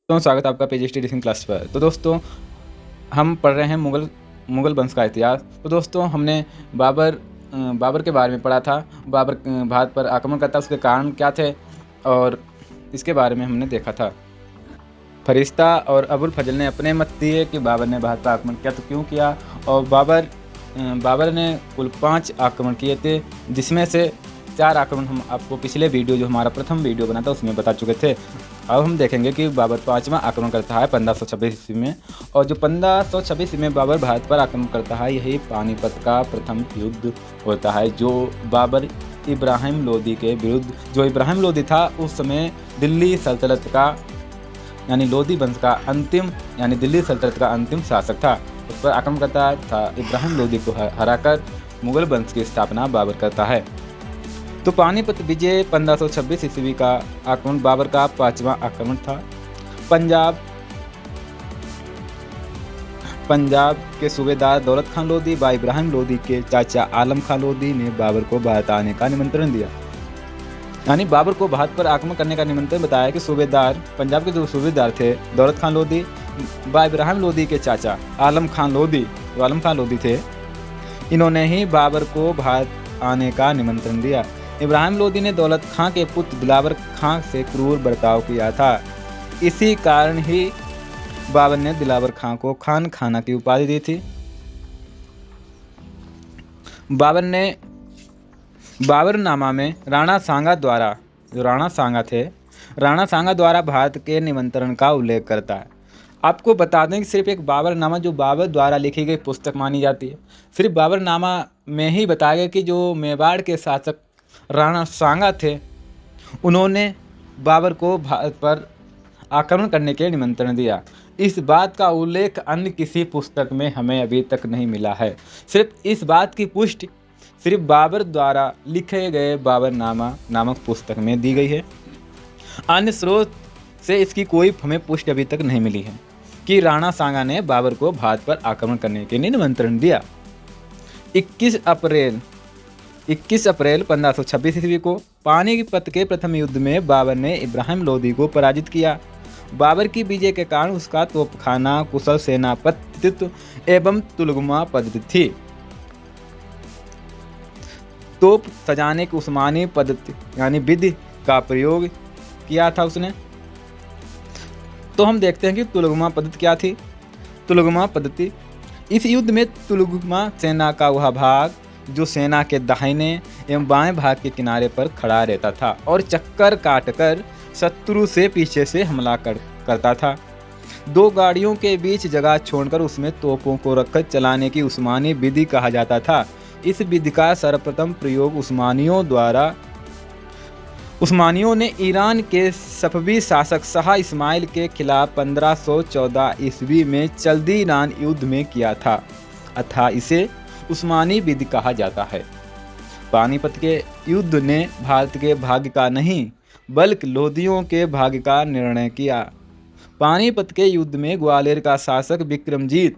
तो स्वागत है आपका पीजीटी रीडिंग क्लास पर। तो दोस्तों हम पढ़ रहे हैं मुगल वंश का इतिहास। तो दोस्तों हमने बाबर के बारे में पढ़ा था। बाबर भारत पर आक्रमण करता, उसके कारण क्या थे और इसके बारे में हमने देखा था। फरिश्ता और अबुल फजल ने अपने मत दिए कि बाबर ने भारत पर आक्रमण किया तो क्यों किया, और बाबर ने कुल 5 आक्रमण किए थे, जिसमें से 4 आक्रमण हम आपको पिछले वीडियो जो हमारा प्रथम वीडियो बना था उसमें बता चुके थे। अब हम देखेंगे कि बाबर 5वां आक्रमण करता है 1526 ईस्वी में, और जो 1526 में बाबर भारत पर आक्रमण करता है यही पानीपत का प्रथम युद्ध होता है, जो बाबर इब्राहिम लोदी के विरुद्ध, जो इब्राहिम लोदी था उस समय दिल्ली सल्तनत का यानी लोदी वंश का अंतिम यानी दिल्ली सल्तनत का अंतिम शासक था, उस पर आक्रमण करता था। इब्राहिम लोदी को हराकर मुगल वंश की स्थापना बाबर करता है। तो पानीपत विजय 1526 ईस्वी का आक्रमण बाबर का 5वां आक्रमण था। पंजाब के सूबेदार दौलत खान लोदी व इब्राहिम लोदी के चाचा आलम खान लोदी ने बाबर को भारत आने का निमंत्रण दिया, यानी बाबर को भारत पर आक्रमण करने का निमंत्रण बताया कि पंजाब के जो सूबेदार थे दौलत खान लोदी व इब्राहिम लोदी के चाचा आलम खान लोदी थे, इन्होंने ही बाबर को भारत आने का निमंत्रण दिया। इब्राहिम लोदी ने दौलत खां के पुत्र दिलावर खां से क्रूर बर्ताव किया था। इसी कारण ही बाबर ने दिलावर खां को खान खाना की उपाधि दी थी। बाबरनामा में राणा सांगा द्वारा भारत के निमंत्रण का उल्लेख करता है। आपको बता दें कि सिर्फ एक बाबरनामा जो बाबर द्वारा लिखी गई पुस्तक मानी जाती है, सिर्फ बाबरनामा में ही बताया गया कि जो मेवाड़ के शासक राणा सांगा थे उन्होंने बाबर को भारत पर आक्रमण करने के निमंत्रण दिया। इस बात का उल्लेख अन्य किसी पुस्तक में हमें अभी तक नहीं मिला है। सिर्फ इस बात की पुष्टि सिर्फ बाबर द्वारा लिखे गए बाबरनामा नामक पुस्तक में दी गई है। अन्य स्रोत से इसकी कोई हमें पुष्टि अभी तक नहीं मिली है कि राणा सांगा ने बाबर को भारत पर आक्रमण करने के लिए निमंत्रण दिया। 21 अप्रैल 1526 ईस्वी को पानीपत के प्रथम युद्ध में बाबर ने इब्राहिम लोदी को पराजित किया। बाबर की विजय के कारण उसका तोपखाना, कुशल सेनापतित्व एवं तुलगमा पद्धति थी। तोप सजाने की उस्मानी पद्धति यानी विधि का प्रयोग किया था उसने। तो हम देखते हैं कि तुलगमा पद्धति क्या थी। तुलगमा पद्धति, इस युद्ध में तुलगमा सेना का वह भाग जो सेना के दाहिने एवं बाएं भाग के किनारे पर खड़ा रहता था और चक्कर काटकर शत्रु से पीछे से हमला करता था। 2 गाड़ियों के बीच जगह छोड़कर उसमें तोपों को रखकर चलाने की उस्मानी विधि कहा जाता था। इस विधि का सर्वप्रथम प्रयोग उस्मानियों ने ईरान के सफवी शासक शाह इस्माइल के खिलाफ 1514 ईस्वी में चल्दीरान युद्ध में किया था, अतः इसे उस्मानी विधि कहा जाता है। पानीपत के युद्ध ने भारत के भाग्य का नहीं बल्कि लोदियों के भाग्य का निर्णय किया। पानीपत के युद्ध में ग्वालियर का शासक विक्रमजीत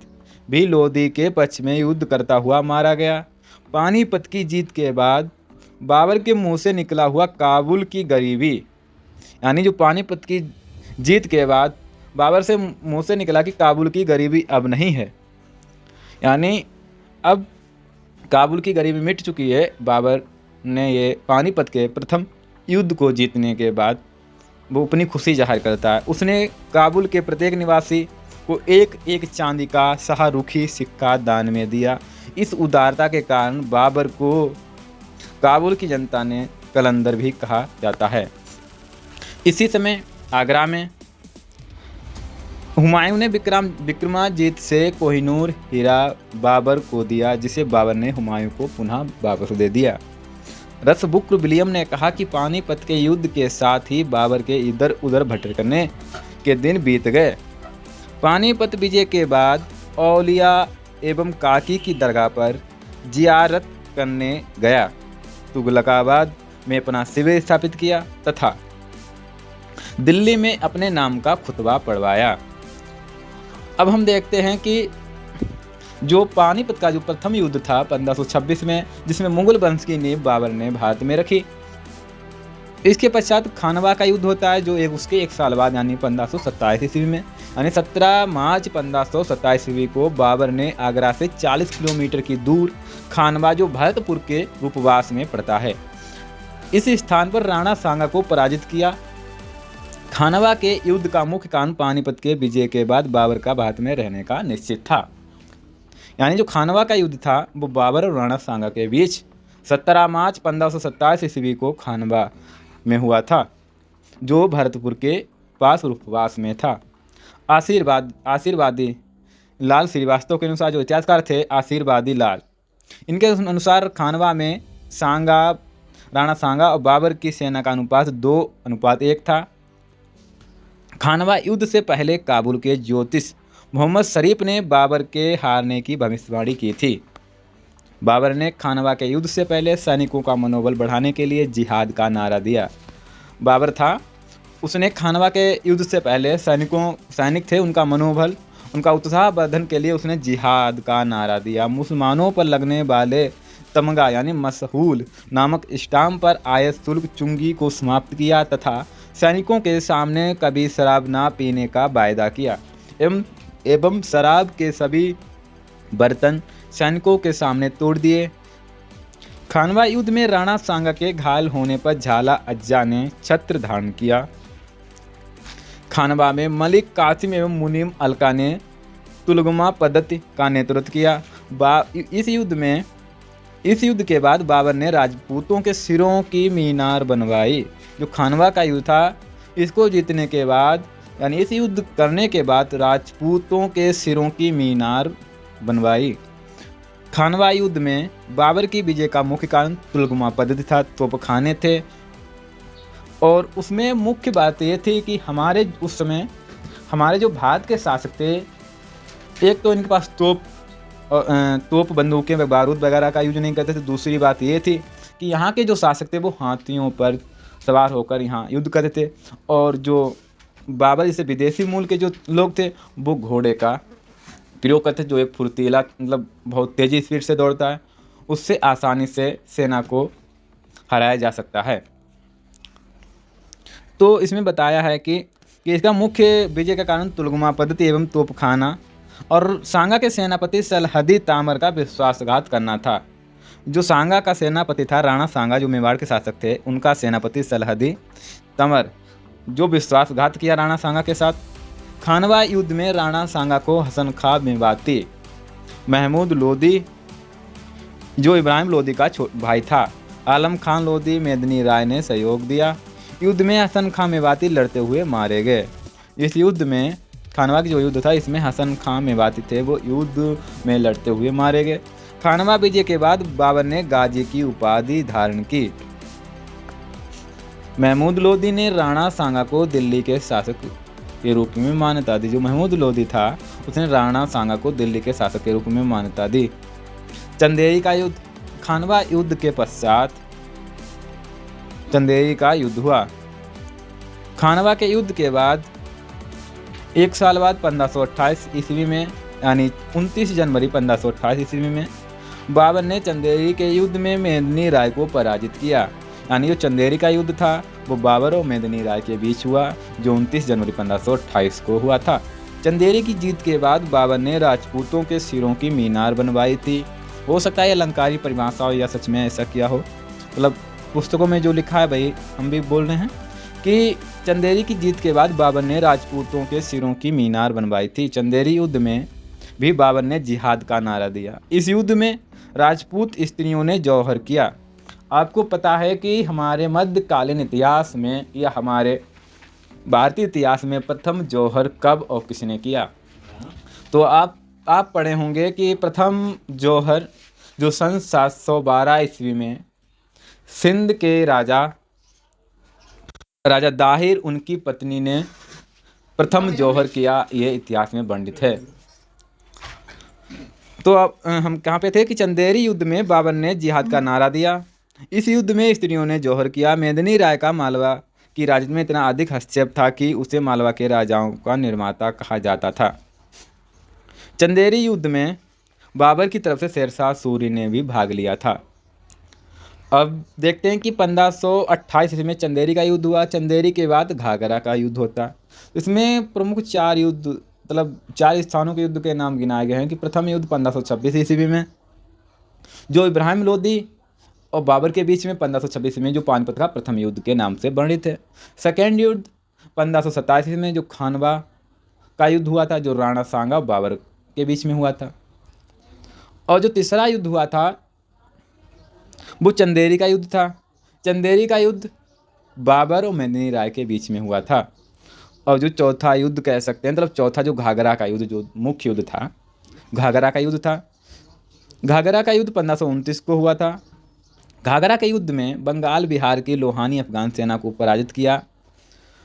भी लोदी के पक्ष में युद्ध करता हुआ मारा गया। पानीपत की जीत के बाद बाबर के मुंह से निकला हुआ काबुल की गरीबी, यानी जो पानीपत की जीत के बाद बाबर से मुंह से निकला कि काबुल की गरीबी अब नहीं है, यानी अब काबुल की गरीबी मिट चुकी है। बाबर ने ये पानीपत के प्रथम युद्ध को जीतने के बाद वो अपनी खुशी जाहिर करता है। उसने काबुल के प्रत्येक निवासी को एक चांदी का शाहरुखी सिक्का दान में दिया। इस उदारता के कारण बाबर को काबुल की जनता ने कलंदर भी कहा जाता है। इसी समय आगरा में हुमायूं ने विक्रमाजीत से कोहिनूर हीरा बाबर को दिया, जिसे बाबर ने हुमायूं को पुनः बाबर को दे दिया। रसबुक्र विलियम ने कहा कि पानीपत के युद्ध के साथ ही बाबर के इधर उधर भटकने के दिन बीत गए। पानीपत विजय के बाद औलिया एवं काकी की दरगाह पर जियारत करने गया, तुगलकाबाद में अपना शिविर स्थापित किया तथा दिल्ली में अपने नाम का खुतबा पढ़वाया। अब हम देखते हैं कि जो पानीपत का जो प्रथम युद्ध था 1526 में, जिसमें मुगल वंश की नींव बाबर ने भारत में रखी। इसके पश्चात खानवा का युद्ध होता है, जो उसके एक साल बाद यानी 1527 ईस्वी में, यानी 17 मार्च 1527 ईस्वी को बाबर ने आगरा से 40 किलोमीटर की दूर खानवा, जो भरतपुर के रूपवास में पड़ता है, इस स्थान पर राणा सांगा को पराजित किया। खानवा के युद्ध का मुख्य कारण पानीपत के विजय के बाद बाबर का भारत में रहने का निश्चित था। यानी जो खानवा का युद्ध था वो बाबर और राणा सांगा के बीच 17 मार्च 1527 ईस्वी को खानवा में हुआ था, जो भरतपुर के पास रूपवास में था। आशीर्वादी लाल श्रीवास्तव के अनुसार, जो इतिहासकार थे आशीर्वादी लाल, इनके अनुसार खानवा में राणा सांगा और बाबर की सेना का अनुपात 2:1 था। खानवा युद्ध से पहले काबुल के ज्योतिष मोहम्मद शरीफ ने बाबर के हारने की भविष्यवाणी की थी। बाबर ने खानवा के युद्ध से पहले सैनिकों का मनोबल बढ़ाने के लिए जिहाद का नारा दिया। बाबर था, उसने खानवा के युद्ध से पहले सैनिक थे, उनका मनोबल, उनका उत्साह वर्धन के लिए उसने जिहाद का नारा दिया। मुसलमानों पर लगने वाले तमगा यानी मसहूल नामक स्टाम्प पर आयत शुल्क चुंगी को समाप्त किया तथा सैनिकों के सामने कभी शराब ना पीने का वायदा किया एवं शराब के सभी बर्तन सैनिकों के सामने तोड़ दिए। खानवा युद्ध में राणा सांगा के घायल होने पर झाला अज्जा ने छत्र धारण किया। खानवा में मलिक कासिम एवं मुनीम अलका ने तुलगमा पद्धति का नेतृत्व किया। इस युद्ध के बाद बाबर ने राजपूतों के सिरों की मीनार बनवाई। जो खानवा का युद्ध था, इसको जीतने के बाद यानी इस युद्ध करने के बाद राजपूतों के सिरों की मीनार बनवाई। खानवा युद्ध में बाबर की विजय का मुख्य कारण तुलगमा पद्धति था, तोपखाने थे, और उसमें मुख्य बात ये थी कि उस समय हमारे जो भारत के शासक थे, एक तो इनके पास तोप बंदूकें बारूद वगैरह का यूज नहीं करते थे। दूसरी बात ये थी कि यहाँ के जो शासक थे वो हाथियों पर सवार होकर यहाँ युद्ध करते थे, और जो बाबर जैसे विदेशी मूल के जो लोग थे वो घोड़े का प्रयोग करते, जो एक फुर्तीला मतलब बहुत तेज़ी स्पीड से दौड़ता है, उससे आसानी से सेना को हराया जा सकता है। तो इसमें बताया है कि इसका मुख्य विजय का कारण तुलगमा पद्धति एवं तोपखाना और सांगा के सेनापति सलहदी तामर का विश्वासघात करना था। जो सांगा का सेनापति था राणा सांगा, जो मेवाड़ के शासक थे, उनका सेनापति सलहदी तामर जो विश्वासघात किया राणा सांगा के साथ। खानवा युद्ध में राणा सांगा को हसन खां मेवाती, महमूद लोदी जो इब्राहिम लोदी का भाई था, आलम खान लोदी, मेदनी राय ने सहयोग दिया। युद्ध में हसन खां मेवाती लड़ते हुए मारे गए। इस युद्ध में खानवा की जो युद्ध था, इसमें हसन खां मेवाती थे, वो युद्ध में लड़ते हुए मारे गए। खानवा विजय के बाद बाबर ने गाजी की उपाधि धारण की। महमूद लोदी ने राणा सांगा को दिल्ली के शासक के रूप में मान्यता दी। जो महमूद लोदी था, उसने राणा सांगा को दिल्ली के शासक के रूप में मान्यता दी। चंदेरी का युद्ध। खानवा युद्ध के पश्चात चंदेरी का युद्ध हुआ। खानवा के युद्ध के बाद एक साल बाद 1528 ईस्वी में, यानी 29 जनवरी 1528 ईस्वी में बाबर ने चंदेरी के युद्ध में मेदिनी राय को पराजित किया। यानी जो चंदेरी का युद्ध था वो बाबर और मेदिनी राय के बीच हुआ, जो 29 जनवरी 1528 को हुआ था। चंदेरी की जीत के बाद बाबर ने राजपूतों के सिरों की मीनार बनवाई थी। हो सकता है ये अलंकारी परिभाषा हो या सच में ऐसा किया हो, मतलब पुस्तकों में जो लिखा है भाई हम भी बोल रहे हैं कि चंदेरी की जीत के बाद बाबर ने राजपूतों के सिरों की मीनार बनवाई थी। चंदेरी युद्ध में भी बाबर ने जिहाद का नारा दिया। इस युद्ध में राजपूत स्त्रियों ने जौहर किया। आपको पता है कि हमारे मध्यकालीन इतिहास में या हमारे भारतीय इतिहास में प्रथम जौहर कब और किसने किया? तो आप पढ़े होंगे कि प्रथम जौहर जो सन 712 ईस्वी में सिंध के राजा दाहिर उनकी पत्नी ने प्रथम जौहर किया, ये इतिहास में वर्णित है। तो अब हम कहाँ पे थे कि चंदेरी युद्ध में बाबर ने जिहाद का नारा दिया। इस युद्ध में स्त्रियों ने जौहर किया। मेदिनी राय का मालवा की राजनीति में इतना अधिक हस्तक्षेप था कि उसे मालवा के राजाओं का निर्माता कहा जाता था। चंदेरी युद्ध में बाबर की तरफ से शेरशाह सूरी ने भी भाग लिया था। अब देखते हैं कि 1528 ईस्वी में चंदेरी का युद्ध हुआ। चंदेरी के बाद घाघरा का युद्ध होता। इसमें प्रमुख 4 युद्ध, मतलब 4 स्थानों के युद्ध के नाम गिनाए गए हैं कि प्रथम युद्ध 1526 ईस्वी में जो इब्राहिम लोदी और बाबर के बीच में 1526 में जो पानीपत का प्रथम युद्ध के नाम से वर्णित है। सेकेंड युद्ध 1527 में जो खानवा का युद्ध हुआ था, जो राणा सांगा और बाबर के बीच में हुआ था। और जो तीसरा युद्ध हुआ था वो चंदेरी का युद्ध था। चंदेरी का युद्ध बाबर और मेदिनी राय के बीच में हुआ था। और जो चौथा युद्ध कह सकते हैं, मतलब चौथा जो घाघरा का युद्ध, जो मुख्य युद्ध था, घाघरा का युद्ध था। घाघरा का युद्ध 1529 को हुआ था। घाघरा के युद्ध में बंगाल बिहार की लोहानी अफगान सेना को पराजित किया।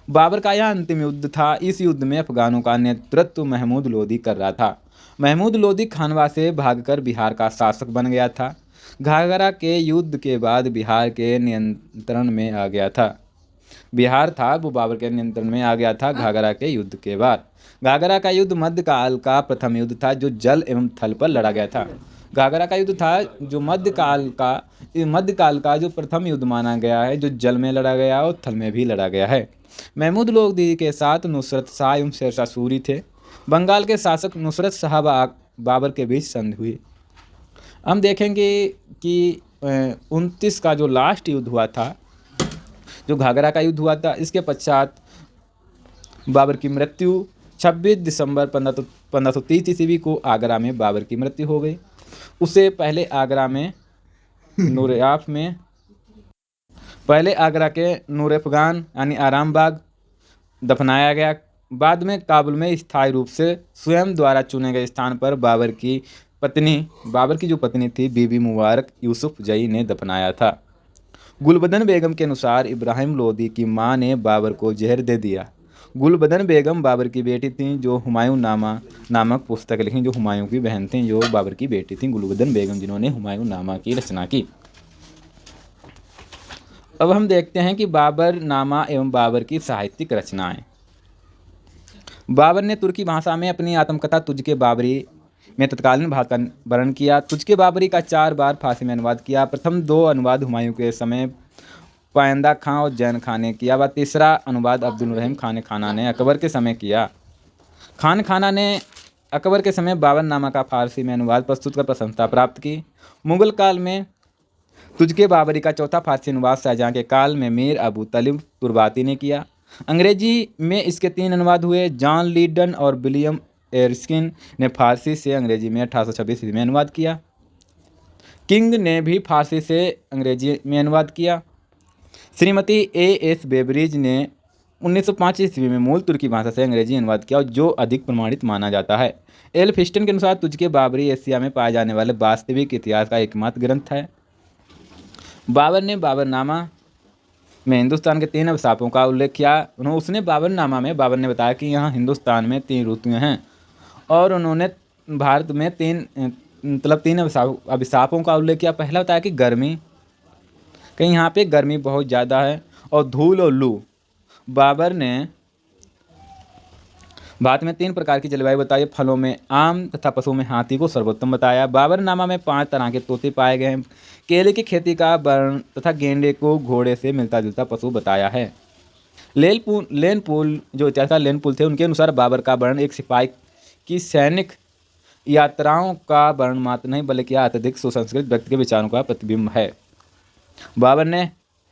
बाबर का यह अंतिम युद्ध था। इस युद्ध में अफगानों का नेतृत्व महमूद लोदी कर रहा था। महमूद लोदी खानवा से भागकर बिहार का शासक बन गया था। घाघरा के युद्ध के बाद बिहार के नियंत्रण में आ गया था। बिहार था वो बाबर के नियंत्रण में आ गया था घाघरा के युद्ध के बाद। घाघरा का युद्ध मध्यकाल का प्रथम युद्ध था जो जल एवं थल पर लड़ा गया था। घाघरा का युद्ध था जो मध्यकाल का जो प्रथम युद्ध माना गया है, जो जल में लड़ा गया और थल में भी लड़ा गया है। महमूद लोदी के साथ नुसरत शाह एवं शेरशाह सूरी थे। बंगाल के शासक नुसरत शाह बाबर के बीच संधि हुई। हम देखेंगे कि 29 का जो लास्ट युद्ध हुआ था, जो घाघरा का युद्ध हुआ था, इसके पश्चात बाबर की मृत्यु 26 दिसंबर 1530 ईस्वी को आगरा में बाबर की मृत्यु हो गई। उसे पहले आगरा के नूर अफगान यानी आराम बाग दफनाया गया। बाद में काबुल में स्थायी रूप से स्वयं द्वारा चुने गए स्थान पर बाबर की जो पत्नी थी बीबी मुबारक यूसुफ जई ने दफनाया था। गुलबदन बेगम के अनुसार इब्राहिम लोदी की मां ने बाबर को जहर दे दिया। गुलबदन बेगम बाबर की बेटी थीं जो हुमायूं नामा नामक पुस्तक लिखी, जो हुमायूं की बहन थीं, जो बाबर की बेटी थीं गुलबदन बेगम, जिन्होंने हुमायूं नामा की रचना की। अब हम देखते हैं कि बाबर नामा एवं बाबर की साहित्यिक रचनाएं। बाबर ने तुर्की भाषा में अपनी आत्मकथा तुझके बाबरी में तत्कालीन भारत का वर्णन किया। तुझके बाबरी का 4 बार फारसी में अनुवाद किया। प्रथम 2 अनुवाद हुमायूं के समय पायंदा खां और जैन खां ने किया। व तीसरा अनुवाद अब्दुल रहीम खान खाना ने अकबर के समय किया। खान खाना ने अकबर के समय बाबरनामा का फारसी में अनुवाद प्रस्तुत कर प्रशंसा प्राप्त की। मुगल काल में तुझके बाबरी का चौथा फारसी अनुवाद शाहजहां के काल में मीर अबू तलिब तुर्बाती ने किया। अंग्रेजी में इसके 3 अनुवाद हुए। जॉन लीडन और विलियम एरस्किन ने फारसी से अंग्रेजी में 1826 में अनुवाद किया। किंग ने भी फारसी से अंग्रेजी में अनुवाद किया। श्रीमती A.S. बेबरीज ने 1905 ईस्वी में मूल तुर्की भाषा से अंग्रेजी अनुवाद किया, जो अधिक प्रमाणित माना जाता है। एल फिस्टन के अनुसार तुझके बाबरी एशिया में पाए जाने वाले वास्तविक इतिहास का एकमात्र ग्रंथ है। बाबर ने बाबरनामा में हिंदुस्तान के 3 अभिशापों का उल्लेख किया। उसने बाबरनामा में बाबर ने बताया कि यहाँ हिंदुस्तान में 3 ऋतुएँ हैं और उन्होंने भारत में 3 अभिशापों का उल्लेख किया। पहला बताया कि गर्मी, कहीं यहाँ पे गर्मी बहुत ज़्यादा है, और धूल और लू। बाबर ने भारत में 3 प्रकार की जलवायु बताई। फलों में आम तथा पशुओं में हाथी को सर्वोत्तम बताया। बाबरनामा में 5 तरह के तोते पाए गए हैं। केले की खेती का वर्ण तथा गेंडे को घोड़े से मिलता जुलता पशु बताया है। लेनपुल जो इतिहासकार लेनपुल थे, उनके अनुसार बाबर का वर्ण एक सिपाही की सैनिक यात्राओं का वर्ण मात्र नहीं, बल्कि अत्यधिक सुसंस्कृत व्यक्ति के विचारों का प्रतिबिंब है। बाबर ने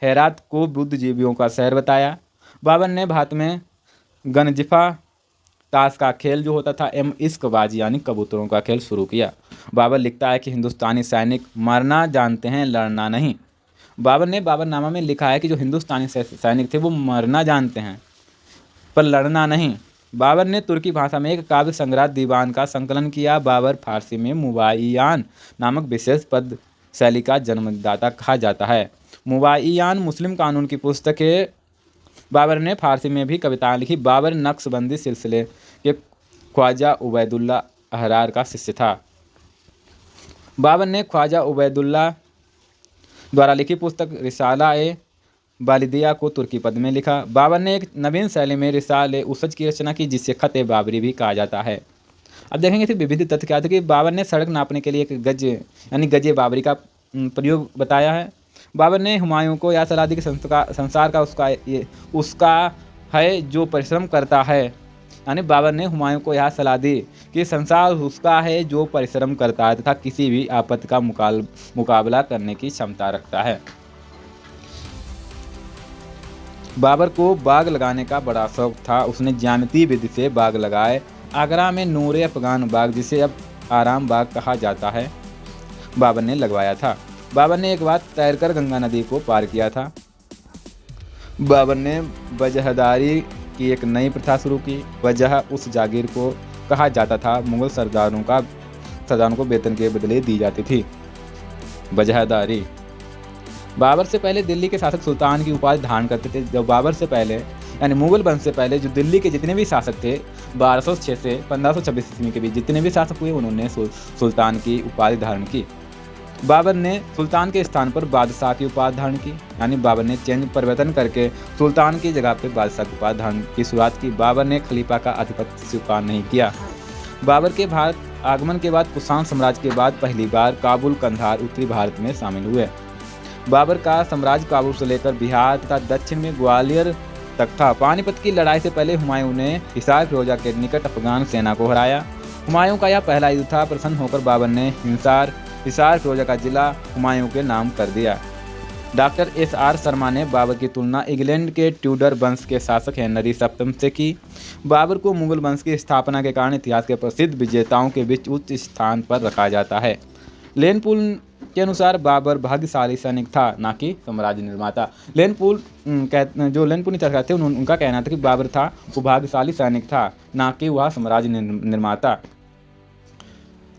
हेरात को बुद्धिजीवियों का शहर बताया। बाबर ने भारत में गंजिफा ताश का खेल जो होता था एवं इश्कबाजी यानी कबूतरों का खेल शुरू किया। बाबर लिखता है कि हिंदुस्तानी सैनिक मरना जानते हैं, लड़ना नहीं। बाबर ने बाबरनामा में लिखा है कि जो हिंदुस्तानी सैनिक थे वो मरना जानते हैं पर लड़ना नहीं। बाबर ने तुर्की भाषा में एक काव्य संग्रह दीवान का संकलन किया। बाबर फारसी में मुबाइयान नामक विशेष पद शैली का जन्मदाता कहा जाता है। मुबाइयान मुस्लिम कानून की पुस्तक है। बाबर ने फारसी में भी कविताएं लिखी। बाबर नक्शबंदी सिलसिले के ख्वाजा उबैदुल्ला अहरार का शिष्य था। बाबर ने ख्वाजा उबैदुल्ला द्वारा लिखी पुस्तक रिसाला ए वालिदिया को तुर्की पद में लिखा। बाबर ने एक नवीन शैली में रिसाल ए उसज की रचना की, जिसे खत ए बाबरी भी कहा जाता है। अब देखेंगे कि विविध तथ्य क्या थे कि बाबर ने सड़क नापने के लिए एक गज यानी गजे बाबरी का प्रयोग बताया है। बाबर ने हुमायूं को यह सलाह दी कि संसार का उसका है जो परिश्रम करता है। यानी बाबर ने हुमायूं को यह सलाह दी कि संसार उसका है जो परिश्रम करता है तथा किसी भी आपत्ति का मुकाबला करने की क्षमता रखता है। बाबर को बाग लगाने का बड़ा शौक था। उसने ज्यामितीय विधि से बाग लगाए। आगरा में नूरे अफगान बाग, जिसे अब आराम बाग कहा जाता है, बाबर ने लगवाया था। बाबर ने एक बार तैरकर गंगा नदी को पार किया था। बाबर ने वजहदारी की एक नई प्रथा शुरू की। वजह उस जागीर को कहा जाता था मुगल सरदारों को वेतन के बदले दी जाती थी। वजहदारी बाबर से पहले दिल्ली के शासक सुल्तान की उपाधि धारण करते थे। जब बाबर से पहले यानी मुगल वंश से पहले जो दिल्ली के जितने भी शासक थे 1206 से 1526 ईस्वी के बीच जितने भी शासक हुए उन्होंने सुल्तान की उपाधि धारण की। बाबर ने सुल्तान के स्थान पर बादशाह की उपाधि धारण की। यानी बाबर ने परिवर्तन करके सुल्तान की जगह पर बादशाह की उपाधि धारण की शुरुआत की। बाबर ने खलीफा का आधिपत्य स्वीकार नहीं किया। बाबर के भारत आगमन के बाद कुषाण साम्राज्य के बाद पहली बार काबुल कंधार उत्तरी भारत में शामिल हुए। बाबर का साम्राज्य काबुल से लेकर बिहार तथा दक्षिण में ग्वालियर तक था। पानीपत की लड़ाई से पहले हुमायूं ने हिसार फिरोजा के निकट अफगान सेना को हराया। हुमायूं का यह पहला युद्ध था। प्रसन्न होकर बाबर ने हिसार फिरोजा का जिला हुमायूं के नाम कर दिया। डॉक्टर SR शर्मा ने बाबर की तुलना इंग्लैंड के ट्यूडर वंश के शासक हेनरी सप्तम से की। बाबर को मुगल वंश की स्थापना के कारण इतिहास के प्रसिद्ध विजेताओं के बीच उच्च स्थान पर रखा जाता है। लेनपुल के अनुसार बाबर भाग्यशाली सैनिक था, ना कि साम्राज्य निर्माता। लेनपुल इतिहासकार थे उनका कहना था कि बाबर था वो भाग्यशाली सैनिक था, ना कि वह साम्राज्य निर्माता।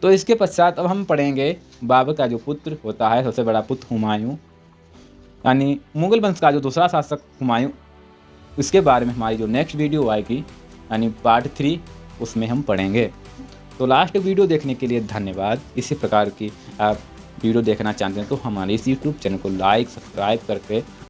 तो इसके पश्चात अब हम पढ़ेंगे बाबर का जो पुत्र होता है, सबसे बड़ा पुत्र हुमायूं, यानी मुगल वंश का जो दूसरा शासक हुमायूं। इसके बारे में हमारी जो नेक्स्ट वीडियो आएगी यानी पार्ट 3 उसमें हम पढ़ेंगे। तो लास्ट वीडियो देखने के लिए धन्यवाद। इसी प्रकार की आप वीडियो देखना चाहते हैं तो हमारे इस YouTube चैनल को लाइक सब्सक्राइब करके